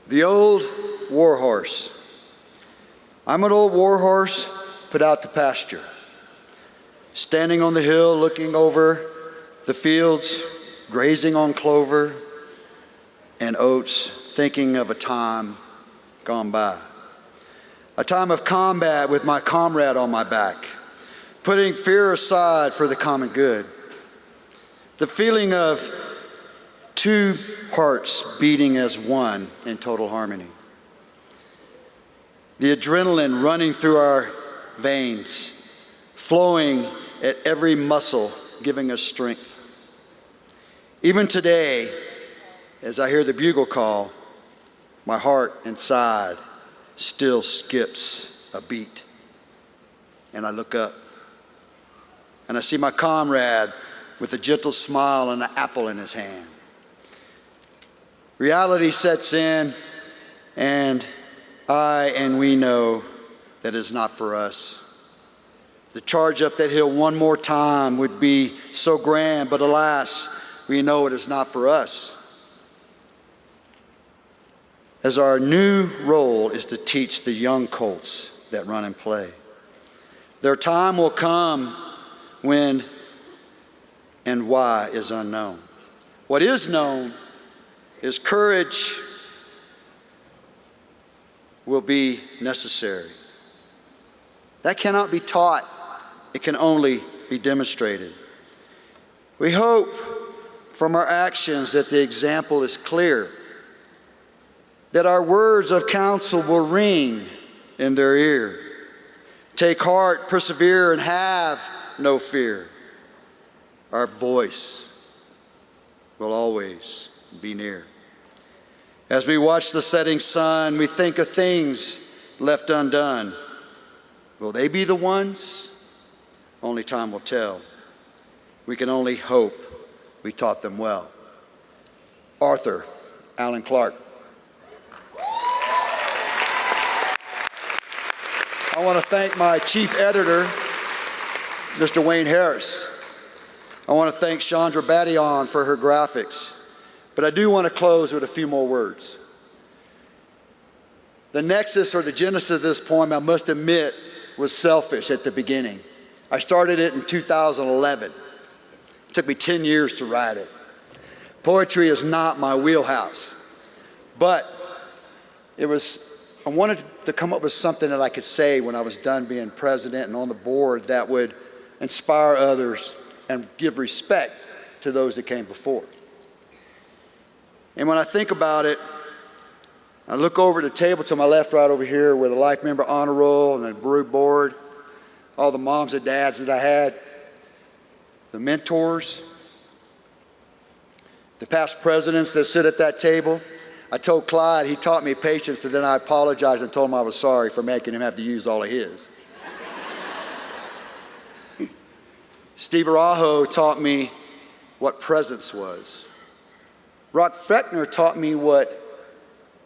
The Old Warhorse. I'm an old warhorse put out to pasture, standing on the hill looking over the fields, grazing on clover and oats, thinking of a time gone by. A time of combat with my comrade on my back, putting fear aside for the common good. The feeling of two hearts beating as one in total harmony. The adrenaline running through our veins, flowing at every muscle, giving us strength. Even today, as I hear the bugle call, my heart inside still skips a beat. And I look up, and I see my comrade with a gentle smile and an apple in his hand. Reality sets in, and we know that it's not for us. The charge up that hill one more time would be so grand, but alas, we know it is not for us. As our new role is to teach the young colts that run and play. Their time will come when and why is unknown. What is known is courage will be necessary. That cannot be taught. It can only be demonstrated. We hope from our actions that the example is clear, that our words of counsel will ring in their ear. Take heart, persevere, and have no fear. Our voice will always be near. As we watch the setting sun, we think of things left undone. Will they be the ones? Only time will tell. We can only hope we taught them well. Arthur Allen Clarke. I want to thank my chief editor, Mr. Wayne Harris. I want to thank Chandra Badian for her graphics. But I do want to close with a few more words. The nexus or the genesis of this poem, I must admit, was selfish at the beginning. I started it in 2011. It took me 10 years to write it. Poetry is not my wheelhouse. But I wanted to come up with something that I could say when I was done being president and on the board that would inspire others and give respect to those that came before. And when I think about it, I look over the table to my left, right over here, where the Life Member Honor Roll and the Brew Board, all the moms and dads that I had, the mentors, the past presidents that sit at that table. I told Clyde, he taught me patience, and then I apologized and told him I was sorry for making him have to use all of his. Steve Arajo taught me what presence was. Rod Fechner taught me what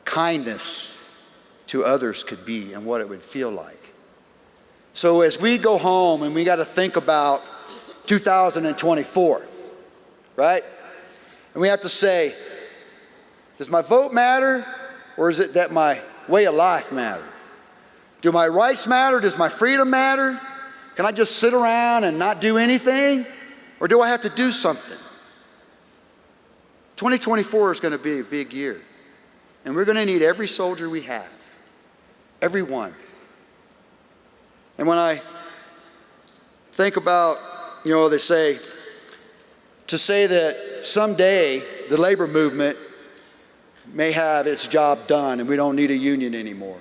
kindness to others could be and what it would feel like. So as we go home and we got to think about 2024, right? And we have to say, does my vote matter, or is it that my way of life matter? Do my rights matter? Does my freedom matter? Can I just sit around and not do anything? Or do I have to do something? 2024 is going to be a big year. And we're going to need every soldier we have. Every one. And when I think about, they say, to say that someday the labor movement may have its job done and we don't need a union anymore.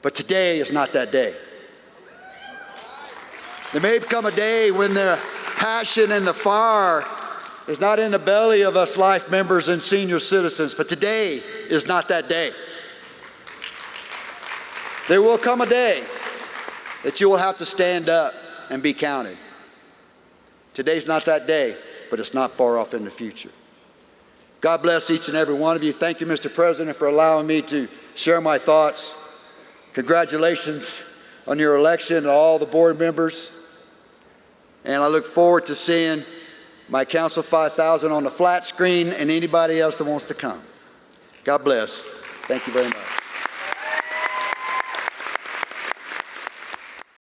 But today is not that day. There may come a day when the passion and the fire is not in the belly of us life members and senior citizens, but today is not that day. There will come a day that you will have to stand up and be counted. Today's not that day, but it's not far off in the future. God bless each and every one of you. Thank you, Mr. President, for allowing me to share my thoughts. Congratulations on your election and all the board members. And I look forward to seeing my Council 5000 on the flat screen and anybody else that wants to come. God bless. Thank you very much.